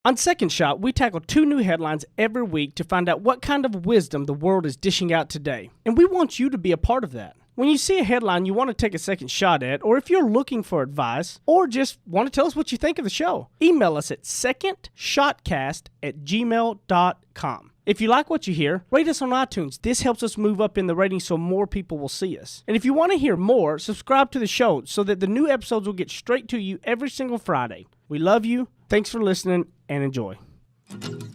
On Second Shot, we tackle 2 new headlines every week to find out what kind of wisdom the world is dishing out today. And we want you to be a part of that. When you see a headline you want to take a second shot at, or if you're looking for advice, or just want to tell us what you think of the show, email us at secondshotcast@gmail.com. If you like what you hear, rate us on iTunes. This helps us move up in the ratings so more people will see us. And if you want to hear more, subscribe to the show so that the new episodes will get straight to you every single Friday. We love you. Thanks for listening and enjoy.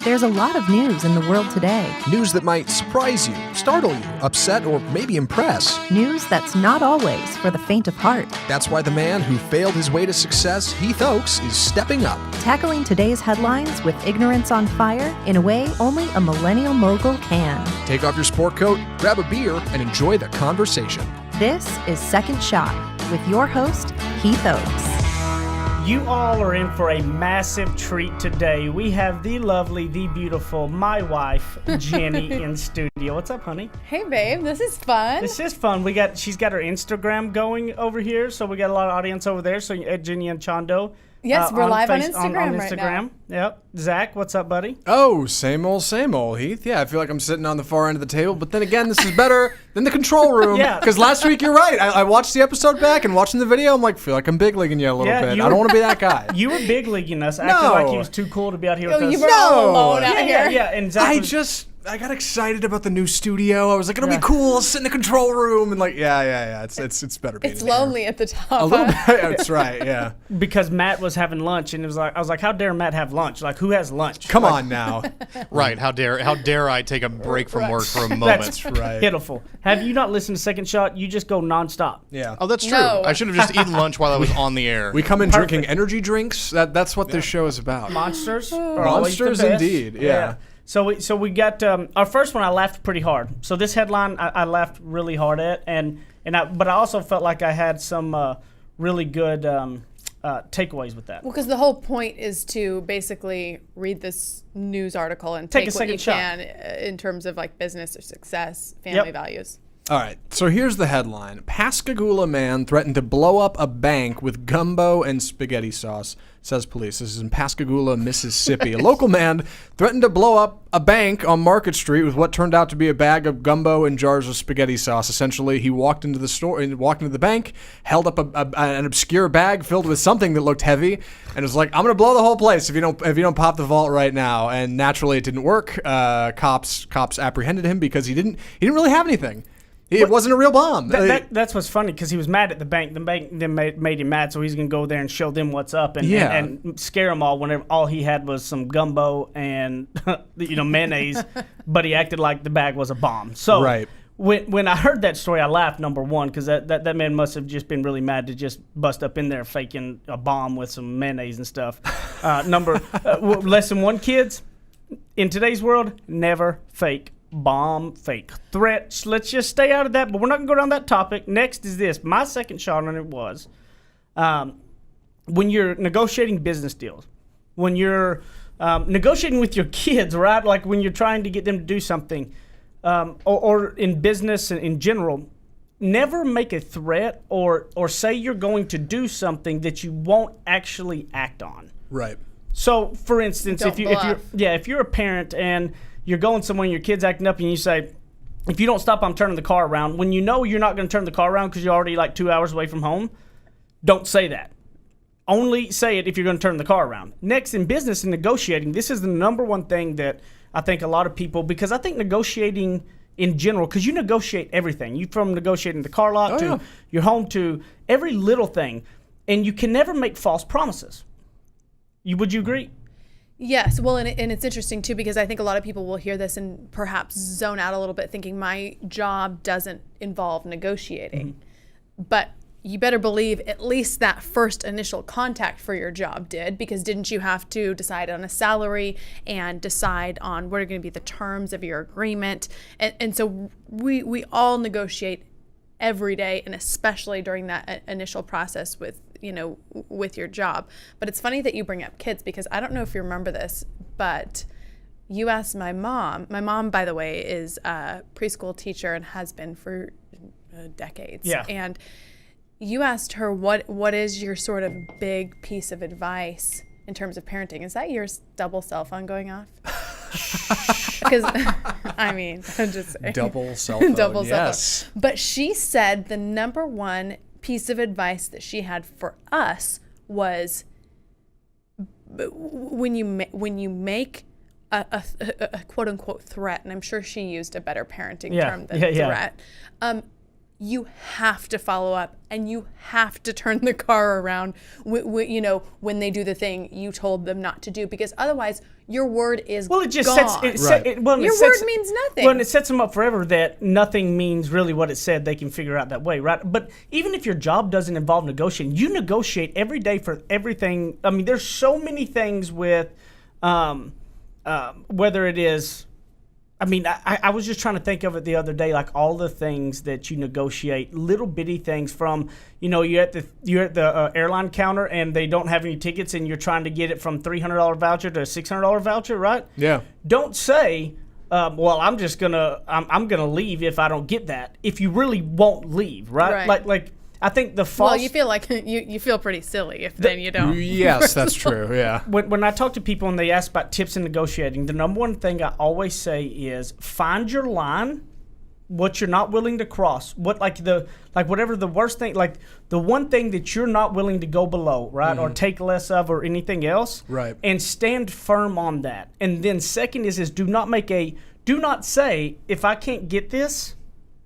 There's a lot of news in the world today. News that might surprise you, startle you, upset, or maybe impress. News that's not always for the faint of heart. That's why the man who failed his way to success, Heath Oaks, is stepping up. Tackling today's headlines with ignorance on fire in a way only a millennial mogul can. Take off your sport coat, grab a beer, and enjoy the conversation. This is Second Shot with your host, Heath Oaks. You all are in for a massive treat today. We have the lovely, the beautiful, my wife, Jenny, in studio. What's up, honey? Hey, babe. This is fun. This is fun. She's got her Instagram going over here, so we got a lot of audience over there. So Jenny and Chondo. Yes, we're live on Instagram right now. Yep. Zach, what's up, buddy? Oh, same old, Heath. Yeah, I feel like I'm sitting on the far end of the table, but then again, this is better than the control room. Yeah. Because last week, you're right. I watched the episode back and watching the video, I'm like, feel like I'm big leaguing you a little bit. I don't want to be that guy. You were big leaguing us, acting like he was too cool to be out here with us. You were all alone out here. Yeah. And Zach I got excited about the new studio. I was like, it'll be cool. I'll sit in the control room and like, it's better being It's in here. lonely at the top. A little bit. That's right. Yeah. Because Matt was having lunch, and I was like, how dare Matt have lunch? Like, who has lunch? Come on now. Right. How dare I take a break from work for a moment? That's right. pitiful. Have you not listened to Second Shot? You just go nonstop. Yeah. Oh, that's true. No. I should have just eaten lunch while I was on the air. We come in drinking energy drinks. That's what this show is about. Monsters are always the Monsters, best. indeed. Yeah. So we got our first one. I laughed pretty hard. So this headline I laughed really hard at, but I also felt like I had some really good takeaways with that. Well, because the whole point is to basically read this news article and Take a take what second you shot. can in terms of like business or success, family values. All right, so here's the headline. Pascagoula man threatened to blow up a bank with gumbo and spaghetti sauce, says police. This is in Pascagoula, Mississippi. A local man threatened to blow up a bank on Market Street with what turned out to be a bag of gumbo and jars of spaghetti sauce. Essentially, he walked into the bank, held up an obscure bag filled with something that looked heavy, and was like, "I'm gonna blow the whole place if you don't pop the vault right now." And naturally, it didn't work. Cops apprehended him because he didn't really have anything. It wasn't a real bomb. That's what's funny, because he was mad at the bank. The bank then made him mad, so he's going to go there and show them what's up and scare them all whenever all he had was some gumbo and mayonnaise, but he acted like the bag was a bomb. So right. When I heard that story, I laughed, number one, because that man must have just been really mad to just bust up in there faking a bomb with some mayonnaise and stuff. Lesson 1, kids, in today's world, never fake bomb, fake threats. Let's just stay out of that, but we're not going to go down that topic. Next is this. My second shot on it was when you're negotiating business deals, when you're negotiating with your kids, right? Like when you're trying to get them to do something, or in business in general, never make a threat or say you're going to do something that you won't actually act on. Right. So, for instance, if you're a parent and you're going somewhere and your kid's acting up and you say, if you don't stop, I'm turning the car around. When you know you're not going to turn the car around because you're already like 2 hours away from home, don't say that. Only say it if you're going to turn the car around. Next, in business and negotiating, this is the number one thing that I think a lot of people, because I think negotiating in general, because you negotiate everything. You from negotiating the car lot to your home to every little thing, and you can never make false promises. Would you agree? Yes, well, and it's interesting too, because I think a lot of people will hear this and perhaps zone out a little bit thinking my job doesn't involve negotiating. Mm-hmm. But you better believe at least that first initial contact for your job did, because didn't you have to decide on a salary and decide on what are going to be the terms of your agreement? And so we all negotiate every day, and especially during that initial process with your job. But it's funny that you bring up kids, because I don't know if you remember this, but you asked my mom. My mom, by the way, is a preschool teacher and has been for decades. Yeah. And you asked her what is your sort of big piece of advice in terms of parenting. Is that your double cell phone going off? Because, I mean, I'm just saying. Double cell phone. Double cell Yes. phone. But she said the number one piece of advice that she had for us was when you make a quote unquote threat, and I'm sure she used a better parenting term than threat. You have to follow up, and you have to turn the car around. When they do the thing you told them not to do, because otherwise your word is Well, it just gone. sets. Right. Your Your word means nothing. Well, and it sets them up forever that nothing means really what it said. They can figure out that way, right? But even if your job doesn't involve negotiating, you negotiate every day for everything. I mean, there's so many things with whether it is. I mean, I was just trying to think of it the other day, like all the things that you negotiate, little bitty things from, you're at the airline counter and they don't have any tickets and you're trying to get it from $300 voucher to a $600 voucher, right? Yeah. Don't say, well, I'm gonna leave if I don't get that. If you really won't leave, right? Right. Like I think the false. Well, you feel like you feel pretty silly if then you don't. Yes, that's true. Yeah. When I talk to people and they ask about tips in negotiating, the number one thing I always say is find your line, what you're not willing to cross, whatever the worst thing, like the one thing that you're not willing to go below, right, or take less of, or anything else, Right. and stand firm on that. And then second is do not say if I can't get this,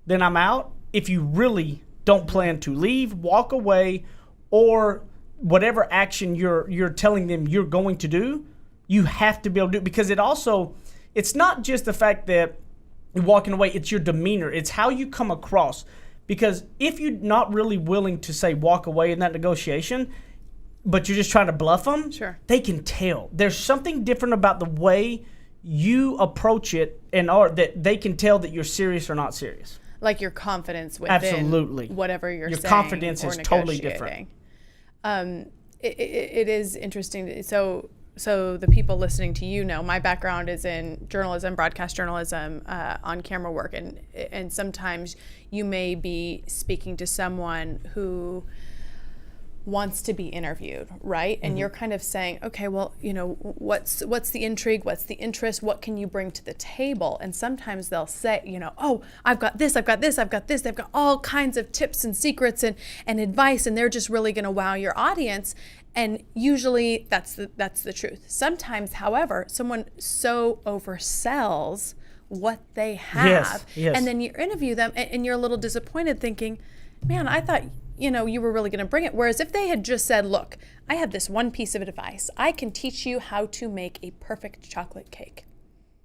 then I'm out. If you really don't plan to leave, walk away, or whatever action you're telling them you're going to do, you have to be able to do it, because it's not just the fact that you're walking away, it's your demeanor, it's how you come across. Because if you're not really willing to say walk away in that negotiation, but you're just trying to bluff them, Sure. they can tell. There's something different about the way you approach it, or that they can tell that you're serious or not serious. Like your confidence within Absolutely. whatever you're Your saying. confidence or is totally different. negotiating. It is interesting. So the people listening to my background is in journalism, broadcast journalism, on camera work, and sometimes you may be speaking to someone who wants to be interviewed, right? And you're kind of saying, okay, well, what's the intrigue? What's the interest? What can you bring to the table? And sometimes they'll say, oh, I've got this, I've got this, I've got this. They've got all kinds of tips and secrets and advice, and they're just really going to wow your audience. And usually that's the truth. Sometimes, however, someone so oversells what they have, Yes. and then you interview them and you're a little disappointed thinking, man, I thought you were really going to bring it. Whereas if they had just said, look, I have this one piece of advice. I can teach you how to make a perfect chocolate cake.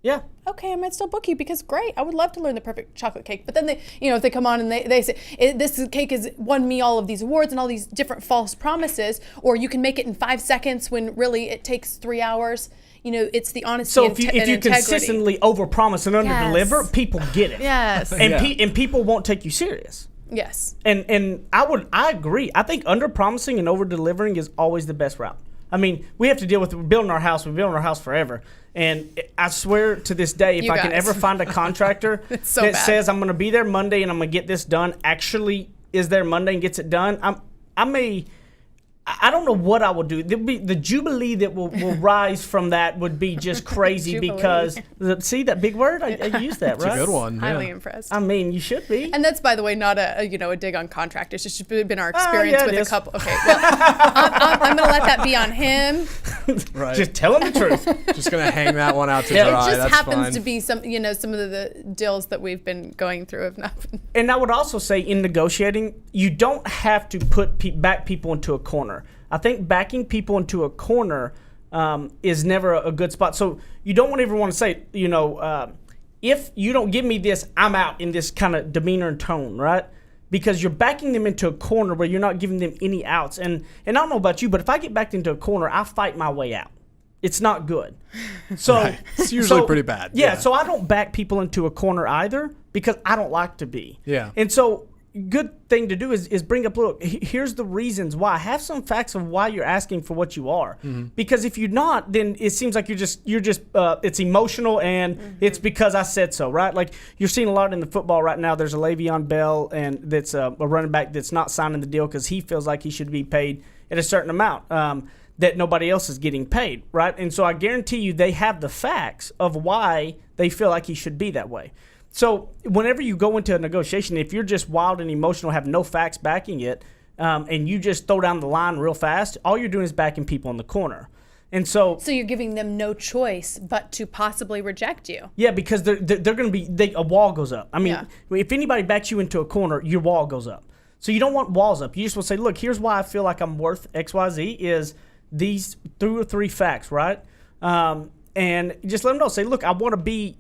Yeah. Okay, I might still book you because great. I would love to learn the perfect chocolate cake. But then if they come on and they say, this cake has won me all of these awards and all these different false promises, or you can make it in 5 seconds when really it takes 3 hours. It's the honesty So and if you integrity. consistently overpromise and underdeliver, people get it. Yes. And people won't take you serious. Yes. And I agree. I think under promising and over delivering is always the best route. I mean, we have to deal with building our house. We've built our house forever. And I swear to this day, if I can ever find a contractor that says I'm going to be there Monday and I'm going to get this done, actually is there Monday and gets it done, I don't know what I will do. There'll be the jubilee that will rise from that would be just crazy because see that big word? I used that, right? It's a good one. Highly Yeah. impressed. I mean, you should be. And that's, by the way, not a dig on contractors. It's just been our experience with it a is. couple. Okay, well, I'm going to let that be on him. Right. Just tell them the truth. Just gonna hang that one out to Yeah. dry. It just That's happens fine. to be some of the deals that we've been going through have not been. And I would also say in negotiating, you don't have to back people into a corner. I think backing people into a corner is never a good spot. So you don't ever want to say, if you don't give me this, I'm out in this kind of demeanor and tone, right? Because you're backing them into a corner where you're not giving them any outs. And I don't know about you, but if I get backed into a corner, I fight my way out. It's not good. So Right. It's usually pretty bad. Yeah, Yeah. so I don't back people into a corner either because I don't like to be. Yeah. And so good thing to do is bring up, look, here's the reasons why. Have some facts of why you're asking for what you are. Because if you're not, then it seems like you're just it's emotional and it's because I said so, right? Like you're seeing a lot in the football right now. There's a Le'Veon Bell and that's a running back that's not signing the deal because he feels like he should be paid at a certain amount. that nobody else is getting paid, right? And so I guarantee you they have the facts of why they feel like he should be that way. So whenever you go into a negotiation, if you're just wild and emotional, have no facts backing it, and you just throw down the line real fast, all you're doing is backing people in the corner. And so you're giving them no choice but to possibly reject you. yeah, because they're going to be a wall goes up. I mean, if anybody backs you into a corner, your wall goes up. So you don't want walls up. You just want to say, look, here's why I feel like I'm worth XYZ is these 2 or 3 facts, right? And just let them know. Say, look, I want to be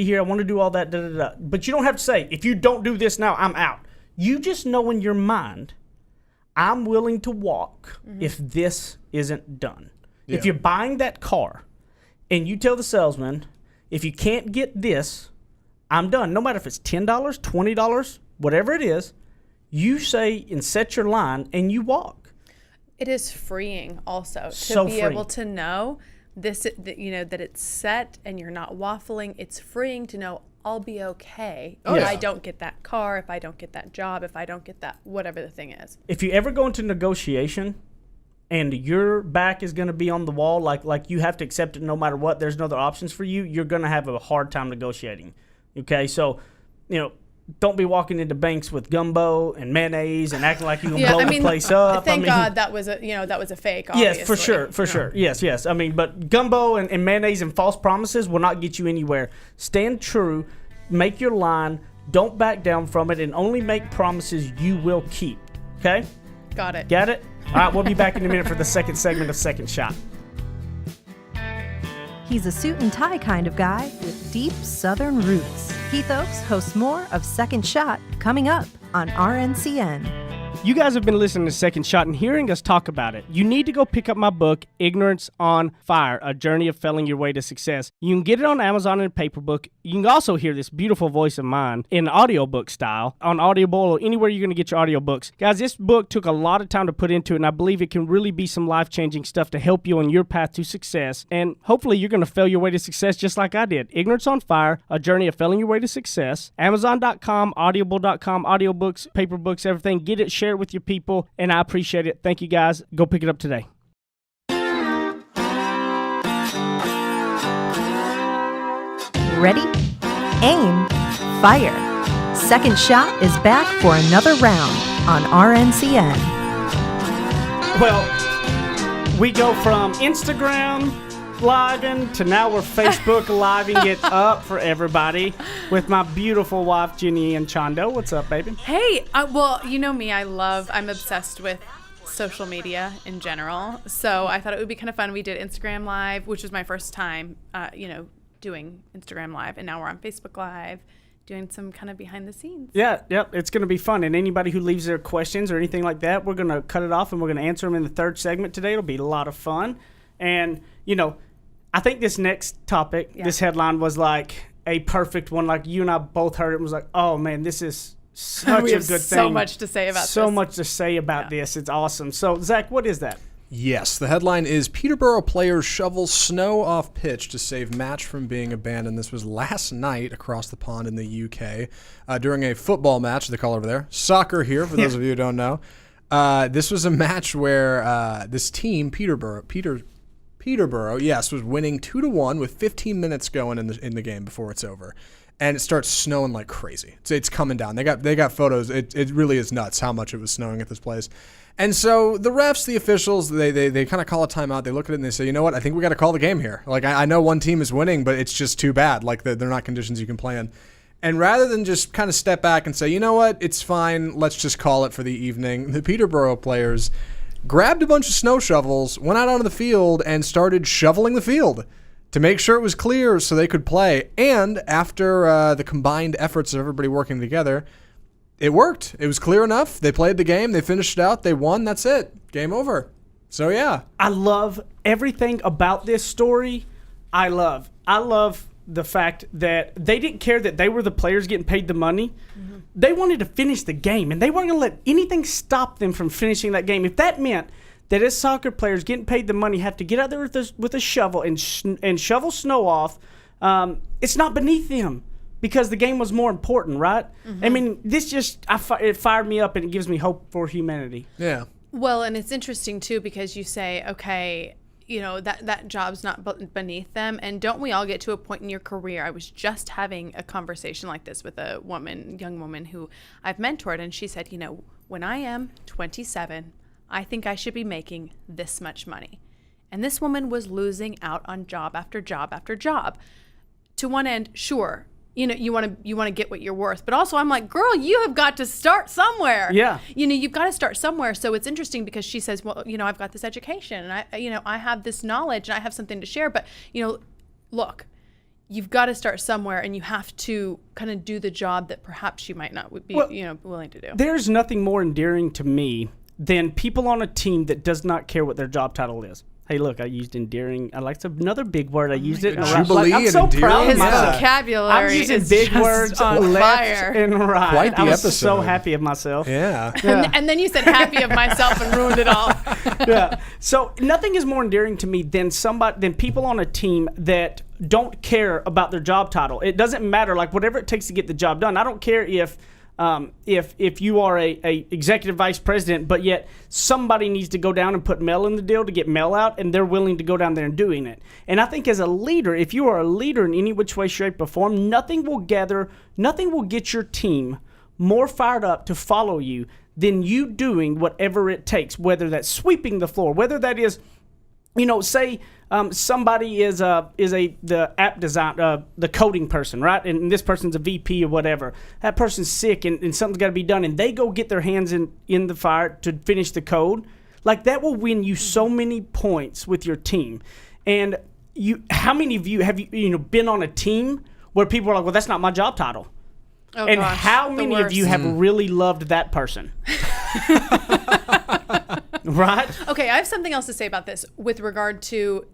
here. I want to do all that. Da, da, da. But you don't have to say, if you don't do this now, I'm out. You just know in your mind, I'm willing to walk if this isn't done. Yeah. If you're buying that car and you tell the salesman, if you can't get this, I'm done. No matter if it's $10, $20, whatever it is, you say and set your line and you walk. It is freeing also So to be freeing. able to know this, that it's set and you're not waffling. It's freeing to know I'll be okay if I don't get that car, if I don't get that job, if I don't get that, whatever the thing is. If you ever go into negotiation and your back is going to be on the wall, like you have to accept it no matter what, there's no other options for you, you're going to have a hard time negotiating. Okay, so, don't be walking into banks with gumbo and mayonnaise and acting like you're going to blow the place up. Thank God that was a fake, obviously. Yes, for sure. Yes. I mean, but gumbo and mayonnaise and false promises will not get you anywhere. Stand true, make your line, don't back down from it, and only make promises you will keep. Okay? Got it. Got it? All right, we'll be back in a minute for the second segment of Second Shot. He's a suit and tie kind of guy with deep Southern roots. Heath Oaks hosts more of Second Shot coming up on RNCN. You guys have been listening to Second Shot and hearing us talk about it. You need to go pick up my book, Ignorance on Fire, A Journey of Failing Your Way to Success. You can get it on Amazon in a paper book. You can also hear this beautiful voice of mine in audiobook style on Audible or anywhere you're going to get your audiobooks. Guys, this book took a lot of time to put into it, and I believe it can really be some life-changing stuff to help you on your path to success. And hopefully you're going to fail your way to success just like I did. Ignorance on Fire, A Journey of Failing Your Way to Success. Amazon.com, Audible.com, audiobooks, paper books, everything. Get it, share it with your people, and I appreciate it. Thank you, guys. Go pick it up today. Ready? Aim. Fire. Second Shot is back for another round on RNCN. Well, we go from Instagram living to now we're Facebook living it up for everybody with my beautiful wife, Jenny and Chando. What's up, baby? Hey, well, you know me. I'm obsessed with social media in general. So I thought it would be kind of fun. We did Instagram Live, which was my first time, doing Instagram Live. And now we're on Facebook Live, doing some kind of behind the scenes. Yeah, it's going to be fun. And anybody who leaves their questions or anything like that, we're going to cut it off and we're going to answer them in the third segment today. It'll be a lot of fun. And, I think this next topic, this headline was like a perfect one. Like you and I both heard it and was like, oh man, this is such a good thing. So much to say about this. So much to say about this. It's awesome. So Zach, what is that? Yes, the headline is Peterborough players shovel snow off pitch to save match from being abandoned. This was last night across the pond in the UK during a football match, they call over there. Soccer here, for those of you who don't know. This was a match where this team, Peterborough, yes, was winning 2-1 with 15 minutes going in the game before it's over, and it starts snowing like crazy. It's coming down. They got photos. It really is nuts how much it was snowing at this place, and so the refs, the officials, they kind of call a timeout. They look at it and they say, you know what? I think we got to call the game here. Like I know one team is winning, but it's just too bad. Like they're not conditions you can play in. And rather than just kind of step back and say, you know what? It's fine. Let's just call it for the evening. The Peterborough players grabbed a bunch of snow shovels, went out onto the field, and started shoveling the field to make sure it was clear so they could play. And after the combined efforts of everybody working together, it worked. It was clear enough. They played the game. They finished it out. They won. That's it. Game over. So, yeah. I love everything about this story. I love the fact that they didn't care that they were the players getting paid the money. Mm-hmm. They wanted to finish the game, and they weren't going to let anything stop them from finishing that game. If that meant that as soccer players getting paid the money have to get out there with a shovel and shovel snow off, it's not beneath them because the game was more important, right? Mm-hmm. I mean, this just it fired me up, and it gives me hope for humanity. Yeah. Well, and it's interesting too because you say, okay, that job's not beneath them, and don't we all get to a point in your career? I was just having a conversation like this with a young woman who I've mentored, and she said, when I am 27, I think I should be making this much money. And this woman was losing out on job after job after job. To one end, sure, you want to get what you're worth, but also I'm like, girl, you have got to start somewhere. Yeah. You've got to start somewhere. So it's interesting because she says, well, I've got this education and I have this knowledge and I have something to share, but look, you've got to start somewhere and you have to kind of do the job that perhaps you might not be, willing to do. There's nothing more endearing to me than people on a team that does not care what their job title is. Hey, look, I used endearing. I like another big word. I used it in a Jubilee I'm and so endearing. proud of His myself. vocabulary I'm using is big just words on left fire. and right. Quite the I was so episode. happy of myself. Yeah. And then you said happy of myself and ruined it all. Yeah. So nothing is more endearing to me than people on a team that don't care about their job title. It doesn't matter, like whatever it takes to get the job done. I don't care if you are a executive vice president, but yet somebody needs to go down and put mail in the deal to get mail out, and they're willing to go down there and doing it. And I think as a leader, if you are a leader in any which way, shape, or form, nothing will get your team more fired up to follow you than you doing whatever it takes, whether that's sweeping the floor, whether that is, say somebody is the app design, the coding person, right? And this person's a VP or whatever. That person's sick and something's got to be done, and they go get their hands in the fire to finish the code. Like that will win you so many points with your team. And how many of you have been on a team where people are like, well, that's not my job title? Oh, and gosh, how the many of you worst. have really loved that person? Right? Okay, I have something else to say about this with regard to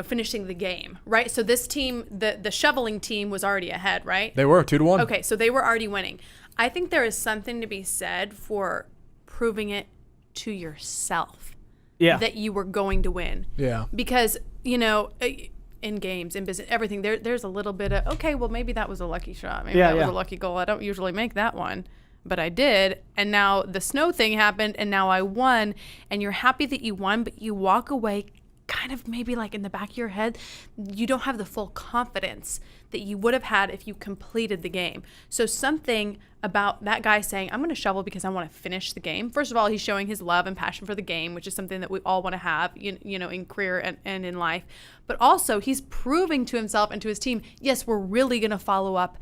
finishing the game, right? So this team, the shoveling team was already ahead, right? They were 2-1. Okay, so they were already winning. I think there is something to be said for proving it to yourself that you were going to win. Yeah. Because, in games, in business, everything, there's a little bit of, okay, well, maybe that was a lucky shot. Maybe that was a lucky goal. I don't usually make that one. But I did, and now the snow thing happened, and now I won, and you're happy that you won, but you walk away kind of maybe like in the back of your head, you don't have the full confidence that you would have had if you completed the game. So something about that guy saying, I'm going to shovel because I want to finish the game. First of all, he's showing his love and passion for the game, which is something that we all want to have, in career and in life. But also, he's proving to himself and to his team, yes, we're really going to follow up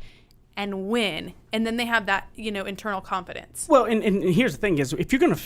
and win, and then they have that internal confidence. Well, and here's the thing is, if you're gonna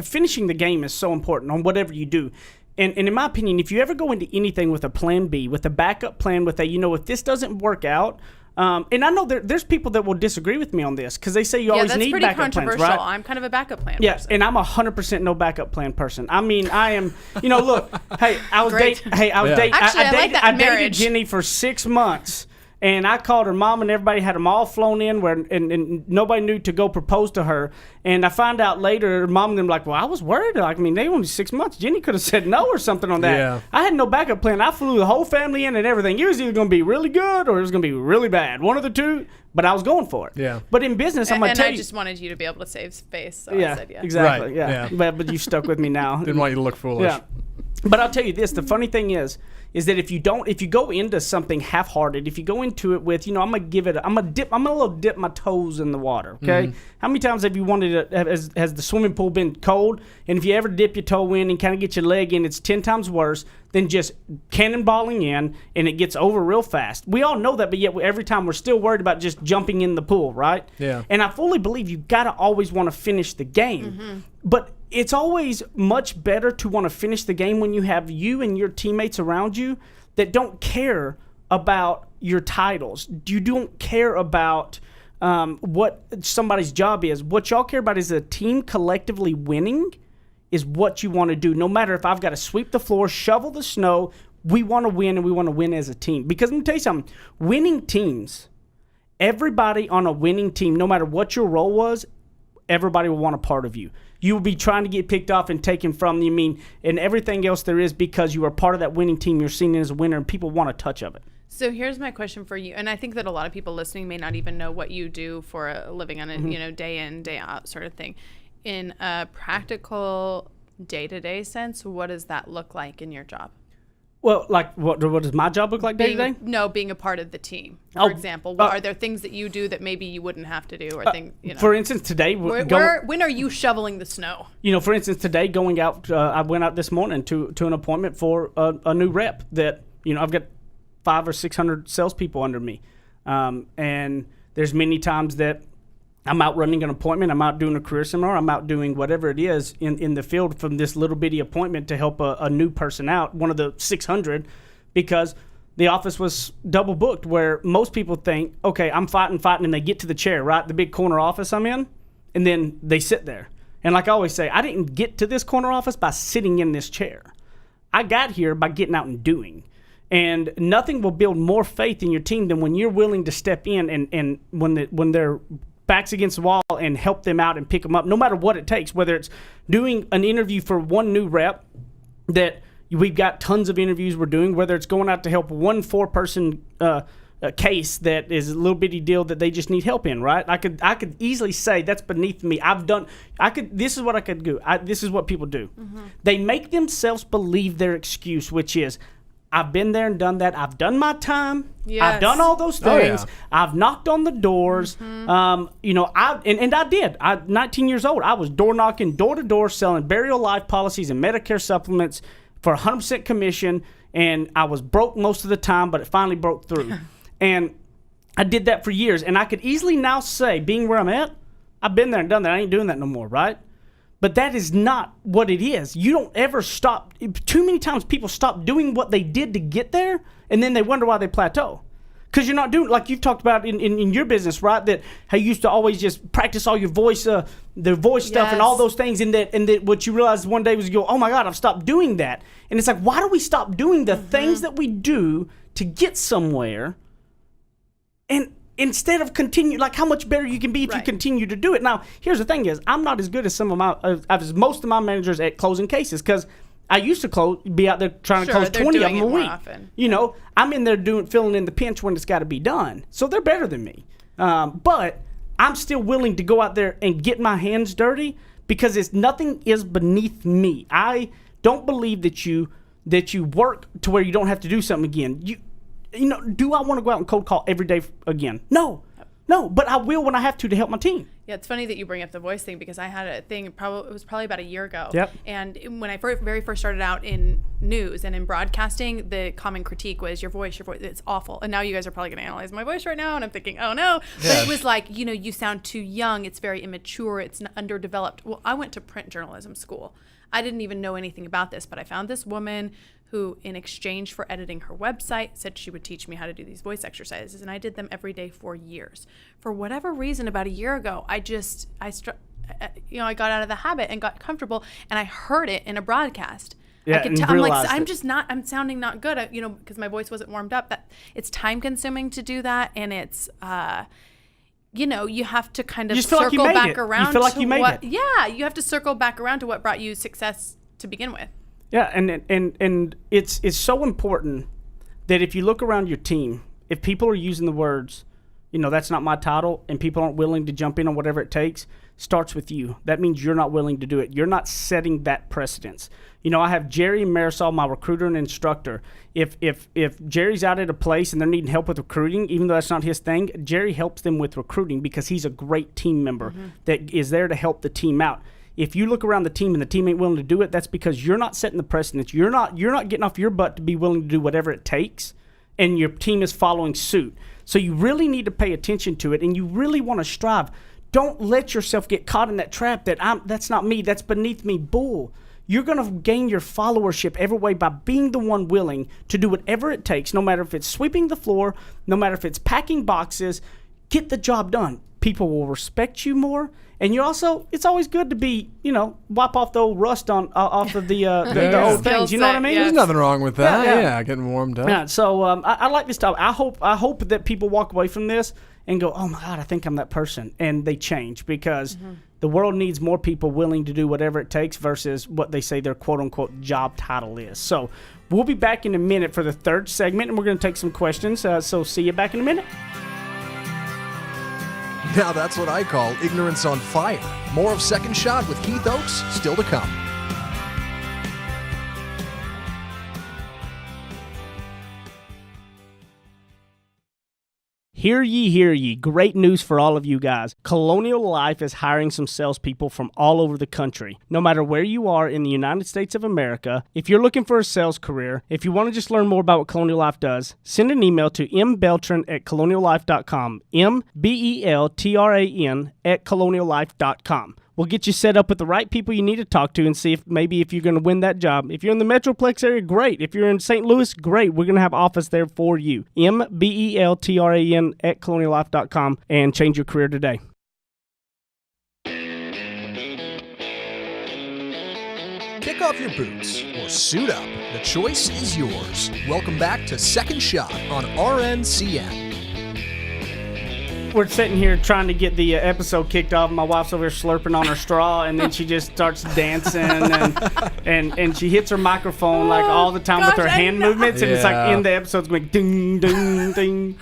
finishing the game is so important on whatever you do, and in my opinion, if you ever go into anything with a plan B, with a backup plan, with if this doesn't work out, and I know there's people that will disagree with me on this because they say you always need backup plans, right? That's pretty controversial. I'm kind of a backup plan person. And I'm 100% no backup plan person. I mean, I am. Look, hey, I was dating. Actually, I like that I dated marriage. Jenny for 6 months. And I called her mom, and everybody had them all flown in, and nobody knew to go propose to her. And I found out later, her mom and them like, well, I was worried. Like, I mean, they only 6 months. Jenny could have said no or something on that. Yeah. I had no backup plan. I flew the whole family in and everything. It was either going to be really good or it was going to be really bad. One of the two, but I was going for it. Yeah. But in business, I'm going to tell you. And I just wanted you to be able to save space, so Yeah, I said yeah. exactly. Right, Yeah. yeah. But you stuck with me now. Didn't want you to look foolish. Yeah. But I'll tell you this, the funny thing is that if you go into something half-hearted, if you go into it with, I'm gonna dip my toes in the water, okay? How many times have you wanted to, has the swimming pool been cold? And if you ever dip your toe in and kind of get your leg in, it's 10 times worse than just cannonballing in, and it gets over real fast. We all know that, but yet every time we're still worried about just jumping in the pool, right? Yeah. And I fully believe you gotta always want to finish the game. But it's always much better to want to finish the game when you have you and your teammates around you that don't care about your titles. You don't care about what somebody's job is. What y'all care about is a team collectively winning is what you want to do. No matter if I've got to sweep the floor, shovel the snow, we want to win, and we want to win as a team. Because let me tell you something, winning teams, everybody on a winning team, no matter what your role was, everybody will want a part of you. You will be trying to get picked off and taken from you, and everything else there is because you are part of that winning team. You're seen as a winner, and people want a touch of it. So here's my question for you, and I think that a lot of people listening may not even know what you do for a living on a day in, day out sort of thing. in a practical day-to-day sense, what does that look like in your job? Well, like what does my job look like day to day? Being a part of the team. For Oh, example, are there things that you do that maybe you wouldn't have to do, or things, For instance, today, when are you shoveling the snow? For instance, today going out, I went out this morning to an appointment for a new rep that, I've got 500 or 600 salespeople under me. And there's many times that I'm out running an appointment, I'm out doing a career seminar, I'm out doing whatever it is in the field from this little bitty appointment to help a new person out, one of the 600, because the office was double booked, where most people think, okay, I'm fighting, and they get to the chair, right, the big corner office I'm in, and then they sit there. And like I always say, I didn't get to this corner office by sitting in this chair. I got here by getting out and doing. And nothing will build more faith in your team than when you're willing to step in and when they're backs against the wall and help them out and pick them up, no matter what it takes, whether it's doing an interview for one new rep that we've got tons of interviews we're doing, whether it's going out to help one 4-person case that is a little bitty deal that they just need help in, right? I could easily say that's beneath me. This is what I could do. This is what people do. Mm-hmm. They make themselves believe their excuse, which is, I've been there and done that. I've done my time. Yes. I've done all those things. I've knocked on the doors. Mm-hmm. I did. 19 years old. I was door knocking, door to door, selling burial life policies and Medicare supplements for 100% commission. And I was broke most of the time, but it finally broke through. And I did that for years. And I could easily now say, being where I'm at, I've been there and done that. I ain't doing that no more, right? But that is not what it is. You don't ever stop. Too many times people stop doing what they did to get there, and then they wonder why they plateau. Because you're not doing, like you've talked about in your business, right? That how you used to always just practice all your voice, the voice stuff and all those things, and that what you realized one day was you go, oh my God, I've stopped doing that. And it's like, why do we stop doing the things that we do to get somewhere? And instead of continue, like how much better you can be if you continue to do it. Now, here's the thing is, I'm not as good as as most of my managers at closing cases, because I used to be out there trying to close 20 of them a week. Often. I'm in there filling in the pinch when it's got to be done. So they're better than me. But I'm still willing to go out there and get my hands dirty, because nothing is beneath me. I don't believe that you work to where you don't have to do something again. Do I want to go out and cold call every day again? No, but I will when I have to help my team. Yeah, it's funny that you bring up the voice thing, because I had a thing, it was probably about a year ago. Yep. And when I very first started out in news and in broadcasting, the common critique was your voice, it's awful. And now you guys are probably going to analyze my voice right now, and I'm thinking, oh no. Yeah. But it was like, you sound too young, it's very immature, it's underdeveloped. Well, I went to print journalism school. I didn't even know anything about this, but I found this woman who, in exchange for editing her website, said she would teach me how to do these voice exercises, and I did them every day for years. For whatever reason, about a year ago, I got out of the habit and got comfortable, and I heard it in a broadcast. Yeah, I'm sounding not good, because my voice wasn't warmed up. That it's time consuming to do that, and it's you have to kind of circle back around. You feel like you made it. Yeah, you have to circle back around to what brought you success to begin with. Yeah, and it's so important that if you look around your team, if people are using the words, that's not my title, and people aren't willing to jump in on whatever it takes, starts with you. That means you're not willing to do it. You're not setting that precedence. I have Jerry Marisol, my recruiter and instructor. If Jerry's out at a place and they're needing help with recruiting, even though that's not his thing, Jerry helps them with recruiting, because he's a great team member that is there to help the team out. If you look around the team and the team ain't willing to do it, that's because you're not setting the precedence. You're not getting off your butt to be willing to do whatever it takes, and your team is following suit. So you really need to pay attention to it, and you really want to strive. Don't let yourself get caught in that trap that that's not me, that's beneath me. Bull. You're going to gain your followership every way by being the one willing to do whatever it takes, no matter if it's sweeping the floor, no matter if it's packing boxes. Get the job done. People will respect you more. And it's always good to be, wipe off the old rust off of the old things. You know what I mean? There's nothing wrong with that. Yeah, getting warmed up. Yeah, so I like this topic. I hope that people walk away from this and go, oh my God, I think I'm that person. And they change, because the world needs more people willing to do whatever it takes versus what they say their quote unquote job title is. So we'll be back in a minute for the third segment, and we're going to take some questions. So see you back in a minute. Now that's what I call ignorance on fire. More of Second Shot with Keith Oakes still to come. Hear ye, hear ye. Great news for all of you guys. Colonial Life is hiring some salespeople from all over the country. No matter where you are in the United States of America, if you're looking for a sales career, if you want to just learn more about what Colonial Life does, send an email to mbeltran@coloniallife.com, mbeltran @coloniallife.com. We'll get you set up with the right people you need to talk to and see if you're going to win that job. If you're in the Metroplex area, great. If you're in St. Louis, great. We're going to have office there for you. mbeltran @coloniallife.com and change your career today. Kick off your boots or suit up. The choice is yours. Welcome back to Second Shot on RNCN. We're sitting here trying to get the episode kicked off. My wife's over here slurping on her straw, and then she just starts dancing, and she hits her microphone like all the time with her hand movements, and it's like in the episode's going ding, ding, ding.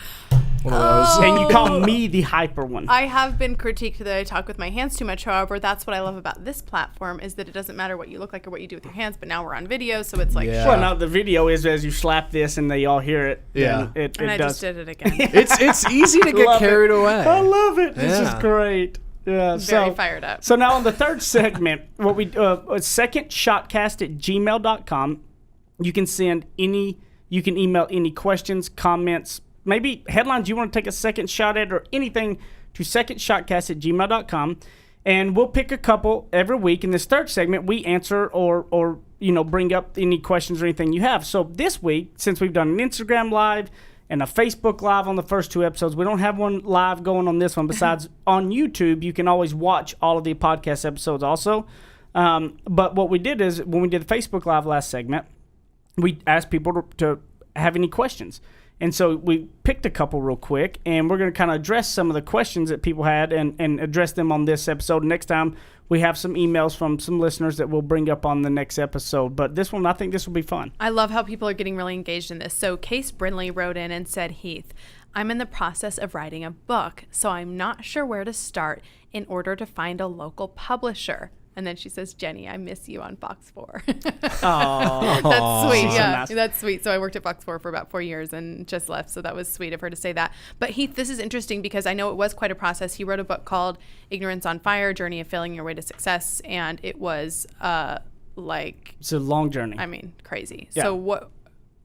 One of those. And you call me the hyper one. I have been critiqued that I talk with my hands too much. However, that's what I love about this platform is that it doesn't matter what you look like or what you do with your hands. But now we're on video, so it's like, Well, now the video is as you slap this and they all hear it. Yeah. It and I does. just did it again. It's easy to get Love carried it. away. I love it. This is Yeah. great. Yeah, Very fired up. So now on the third segment, what we secondshotcast@gmail.com. You can you can email any questions, comments, maybe headlines you want to take a second shot at or anything to secondshotcast@gmail.com. And we'll pick a couple every week. In this third segment, we answer or bring up any questions or anything you have. So this week, since we've done an Instagram Live and a Facebook Live on the first two episodes, we don't have one live going on this one. Besides, on YouTube, you can always watch all of the podcast episodes also. But what we did is, when we did the Facebook Live last segment, we asked people to have any questions. And so we picked a couple real quick, and we're going to kind of address some of the questions that people had and address them on this episode. Next time, we have some emails from some listeners that we'll bring up on the next episode. But this one, I think this will be fun. I love how people are getting really engaged in this. So Case Brindley wrote in and said, Heath, I'm in the process of writing a book, so I'm not sure where to start in order to find a local publisher. And then she says, Jenny, I miss you on Fox 4. Oh, That's sweet. She's so Yeah, nice. that's sweet. So I worked at Fox 4 for about 4 years and just left. So that was sweet of her to say that. But Heath, this is interesting because I know it was quite a process. He wrote a book called Ignorance on Fire, Journey of Failing Your Way to Success. And it was It's a long journey. crazy. Yeah. So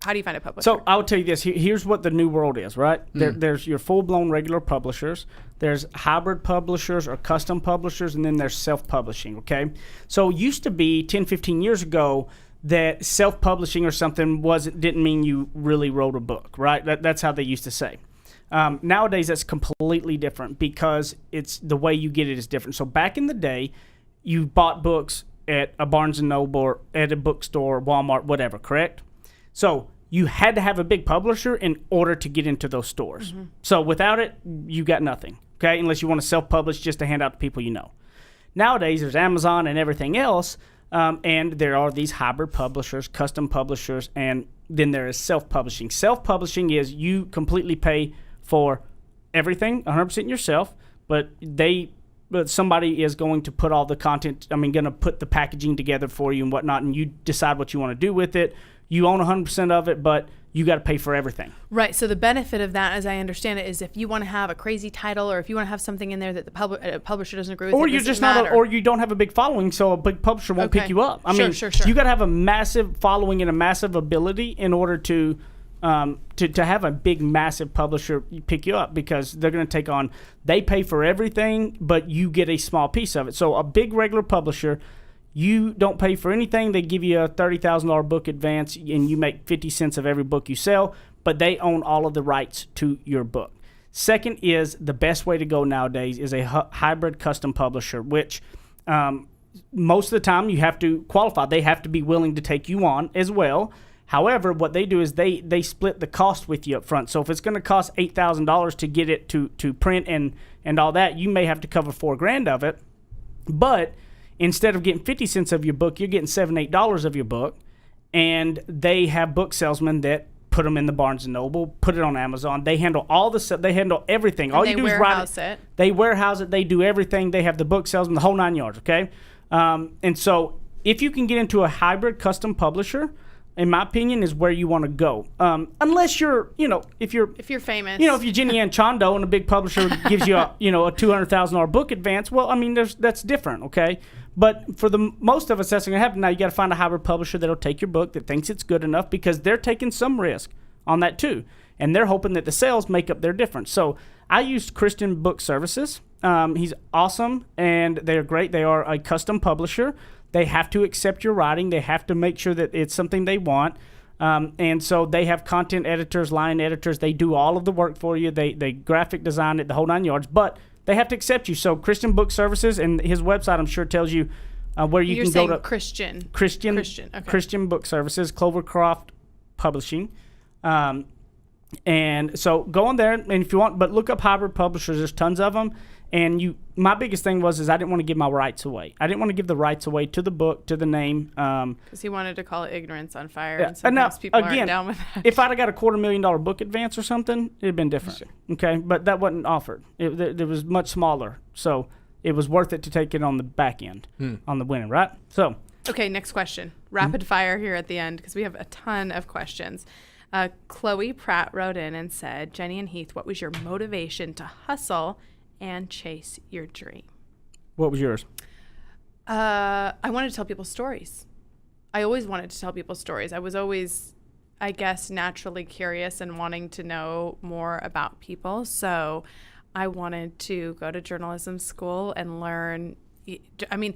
how do you find a publisher? So I'll tell you this. Here's what the new world is, right? There's your full-blown regular publishers. There's hybrid publishers or custom publishers, and then there's self-publishing, okay? So it used to be 10, 15 years ago that self-publishing or something didn't mean you really wrote a book, right? That's how they used to say. Nowadays, that's completely different because it's the way you get it is different. So back in the day, you bought books at a Barnes & Noble or at a bookstore, Walmart, whatever, correct? So you had to have a big publisher in order to get into those stores. Mm-hmm. So without it, you got nothing, okay? Unless you want to self-publish just to hand out to people you know. Nowadays, there's Amazon and everything else, and there are these hybrid publishers, custom publishers, and then there is self-publishing. Self-publishing is you completely pay for everything, 100% yourself, but somebody is going to put all the content, going to put the packaging together for you and whatnot, and you decide what you want to do with it. You own 100% of it, but you got to pay for everything. Right. So the benefit of that, as I understand it, is if you want to have a crazy title or if you want to have something in there that the publisher doesn't agree with, or you're just not, or you don't have a big following, so a big publisher won't pick you up. Sure. You got to have a massive following and a massive ability in order to have a big, massive publisher pick you up, because they're going to take on. They pay for everything, but you get a small piece of it. So a big regular publisher, you don't pay for anything. They give you a $30,000 book advance, and you make 50 cents of every book you sell, but they own all of the rights to your book. Second is the best way to go nowadays is a hybrid custom publisher, which most of the time you have to qualify. They have to be willing to take you on as well. However, what they do is they split the cost with you up front. So if it's going to cost $8,000 to get it to print and all that, you may have to cover $4,000 of it. But instead of getting 50 cents of your book, you're getting $7, $8 of your book. And they have book salesmen that put them in the Barnes & Noble, put it on Amazon. They handle all the stuff. They handle everything. All they you do is warehouse write it. They warehouse it. They do everything. They have the book sales and the whole 9 yards, okay? And so if you can get into a hybrid custom publisher, in my opinion, is where you want to go. Unless you're, if you're famous, if you're Jenny Ann Chondo and a big publisher gives you a $200,000 book advance, well, I mean, that's different, okay? But for the most of us, that's going to happen. Now you got to find a hybrid publisher that'll take your book, that thinks it's good enough, because they're taking some risk on that too, and they're hoping that the sales make up their difference. So I used Christian Book Services. He's awesome, and they're great. They are a custom publisher. They have to accept your writing. They have to make sure that it's something they want. And so they have content editors, line editors. They do all of the work for you. They graphic design it, the whole 9 yards. But they have to accept you. So Christian Book Services, and his website, I'm sure, tells you where you can go to. Christian. Okay. Christian Book Services, Clovercroft Publishing. And so go on there, and if you want, but look up hybrid publishers. There's tons of them. And my biggest thing is I didn't want to give my rights away. I didn't want to give the rights away to the book, to the name. Because he wanted to call it Ignorance on Fire, Yeah. and sometimes people Again, aren't down with that. If I'd have got a $250,000 book advance or something, it'd been different. Sure. Okay, but that wasn't offered. It was much smaller, so it was worth it to take it on the back end, on the winning, right? So. Okay, next question. Rapid fire here at the end, because we have a ton of questions. Chloe Pratt wrote in and said, Jenny and Heath, what was your motivation to hustle and chase your dream? What was yours? I wanted to tell people stories. I always wanted to tell people stories. I was always, I guess, naturally curious and wanting to know more about people. So I wanted to go to journalism school and learn. I mean,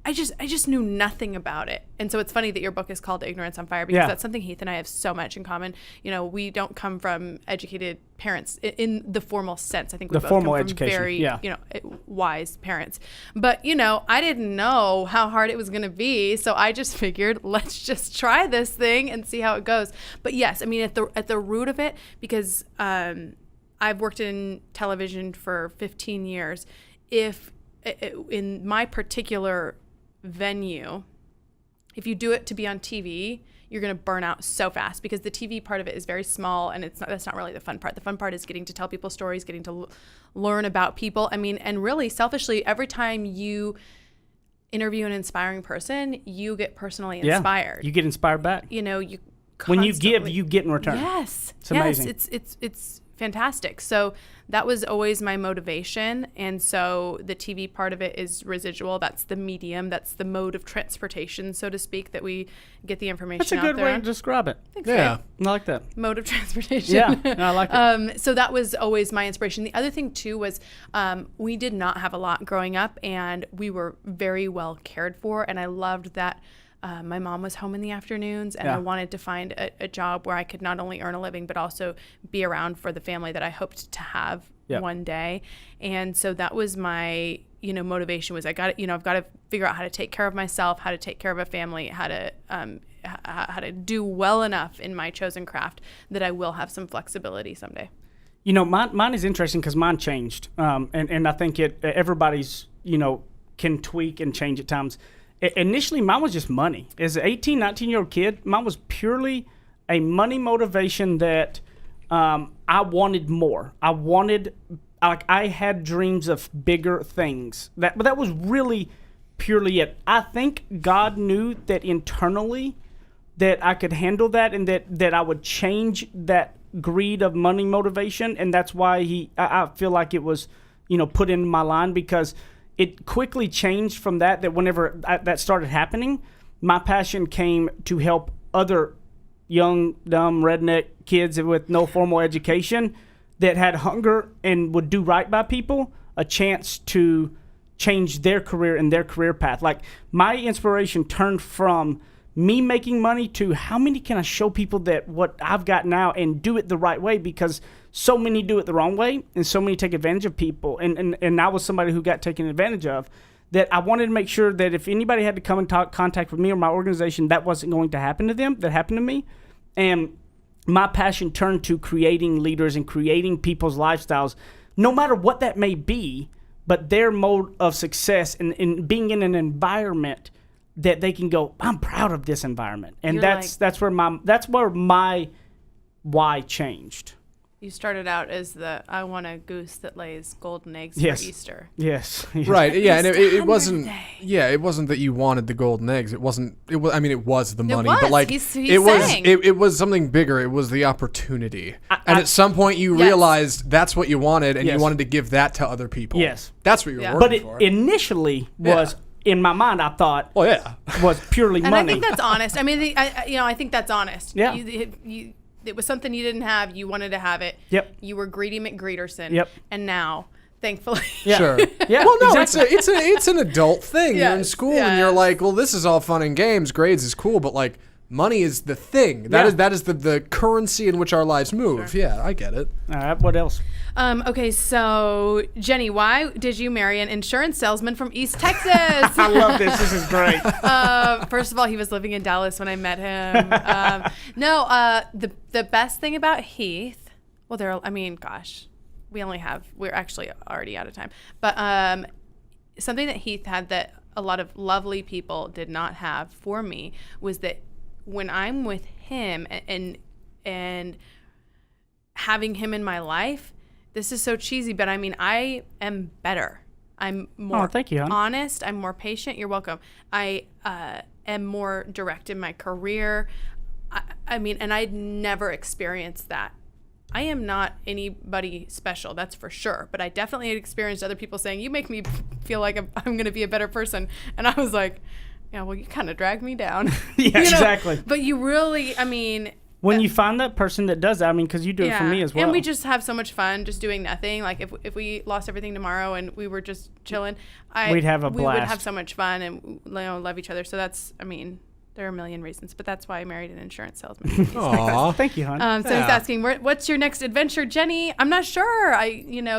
I just knew nothing about it. And so it's funny that your book is called Ignorance on Fire, because that's something Heath and I have so much in common. We don't come from educated parents in the formal sense. I think we both formal come from education, very, wise parents. But, I didn't know how hard it was going to be. So I just figured, let's just try this thing and see how it goes. But yes, I mean, at the root of it, because I've worked in television for 15 years, in my particular venue, if you do it to be on TV, you're going to burn out so fast, because the TV part of it is very small, and that's not really the fun part. The fun part is getting to tell people stories, getting to learn about people. I mean, and really selfishly, every time you interview an inspiring person, you get personally inspired. You get inspired back. You when you give, you get in return. Yes. It's amazing. Yes, it's fantastic. So that was always my motivation. And so the TV part of it is residual. That's the medium. That's the mode of transportation, so to speak, that we get the information That's a out good there way to on. describe it. Thanks, Yeah. babe. I like that. Mode of transportation. Yeah, I like it. So that was always my inspiration. The other thing too was we did not have a lot growing up, and we were very well cared for. And I loved that my mom was home in the afternoons, and I wanted to find a job where I could not only earn a living, but also be around for the family that I hoped to have one day. And so that was my, motivation was I've got to figure out how to take care of myself, how to take care of a family, how to do well enough in my chosen craft that I will have some flexibility someday. Mine is interesting because mine changed. And I think everybody's, can tweak and change at times. Initially, mine was just money. As an 18, 19-year-old kid, mine was purely a money motivation that I wanted more. I had dreams of bigger things. But that was really purely it. I think God knew that internally that I could handle that, and that I would change that greed of money motivation, and that's why I feel like it was, put in my line, because it quickly changed from that whenever that started happening, my passion came to help other young, dumb, redneck kids with no formal education that had hunger and would do right by people a chance to change their career and their career path. Like, my inspiration turned from me making money to how many can I show people that what I've got now and do it the right way, because so many do it the wrong way and so many take advantage of people. And I was somebody who got taken advantage of, that I wanted to make sure that if anybody had to come and contact with me or my organization, that wasn't going to happen to them, that happened to me. And my passion turned to creating leaders and creating people's lifestyles, no matter what that may be, but their mode of success and being in an environment that they can go, I'm proud of this environment. And that's where my why changed. You started out as I want a goose that lays golden eggs Yes. for Easter. Yes. Right. Yeah, and it wasn't. Day. Yeah, it wasn't that you wanted the golden eggs. It wasn't. It was. I mean, it was the money, was. but like He's it was. saying. It was something bigger. It was the opportunity. And at some point, you Yes. realized that's what you wanted, and Yes. you wanted to give that to other people. Yes. That's what you were Yeah. working But it for. initially was, in my mind, I thought, well, yeah. was purely And money. I think that's honest. I mean, I think that's honest. Yeah. It was something you didn't have. You wanted to have it. Yep. You were greedy McGreederson. Yep. And now, thankfully, Yeah. Sure. Yeah, Well, no, exactly. it's an adult thing. You're in Yes, school and you're yes. like, well, this is all fun and games. Grades is cool, but like money is the thing. Yeah. That is the currency in which our lives move. Yeah, I get it. All right, what else? Okay, so Jenny, why did you marry an insurance salesman from East Texas? I love this. This is great. First of all, he was living in Dallas when I met him. The best thing about Heath, well, gosh, we're actually already out of time. But something that Heath had that a lot of lovely people did not have for me was that when I'm with him and having him in my life, this is so cheesy, but I mean, I am better. I'm more thank you, hon. honest. I'm more patient. You're welcome. I am more direct in my career. I mean, and I'd never experienced that. I am not anybody special, that's for sure. But I definitely had experienced other people saying, you make me feel like I'm going to be a better person. And I was like, yeah, well, you kind of dragged me down. Yeah, You know? exactly. But you really, I mean... When you find that person that does that, I mean, because you do it for me as well. And we just have so much fun just doing nothing. Like if we lost everything tomorrow and we were just chilling, We'd have a we would blast. have so much fun and love each other. So that's, I mean, there are a million reasons, but that's why I married an insurance salesman. Aw. Thank you, hon. So he's asking, what's your next adventure, Jenny? I'm not sure.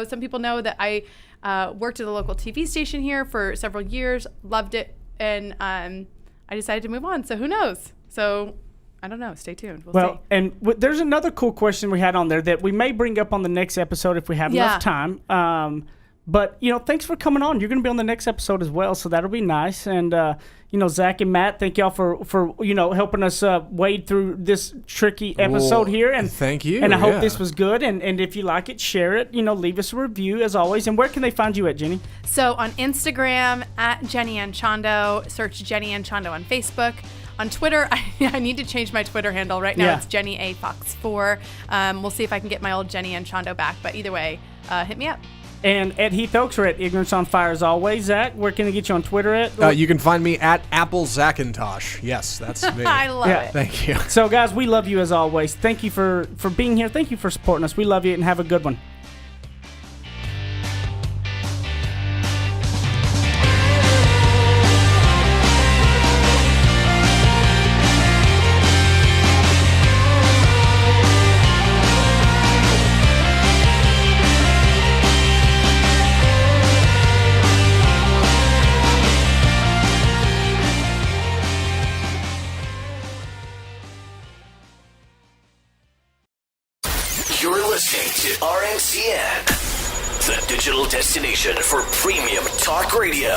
Some people know that I worked at a local TV station here for several years, loved it, and I decided to move on. So who knows? So I don't know. Stay tuned. We'll see. And there's another cool question we had on there that we may bring up on the next episode if we have enough time. But, thanks for coming on. You're going to be on the next episode as well, so that'll be nice. And, Zach and Matt, thank y'all for helping us wade through this tricky episode Well, here. And thank you, And I hope yeah. this was good. And if you like it, share it. Leave us a review, as always. And where can they find you at, Jenny? So on Instagram, at Jenny Anchondo, search Jenny Anchondo on Facebook. On Twitter, I need to change my Twitter handle. Right now it's Jenny A. Fox 4. We'll see if I can get my old Jenny Anchondo back. But either way, hit me up. And at Heath Oaks, we're at Ignorance on Fire as always. Zach, where can they get you on Twitter at? You can find me at Apple Zackintosh. Yes, that's me. I love Yeah. it. Thank you. So, guys, we love you as always. Thank you for being here. Thank you for supporting us. We love you and have a good one. You're listening to RNCN, the digital destination for premium talk radio.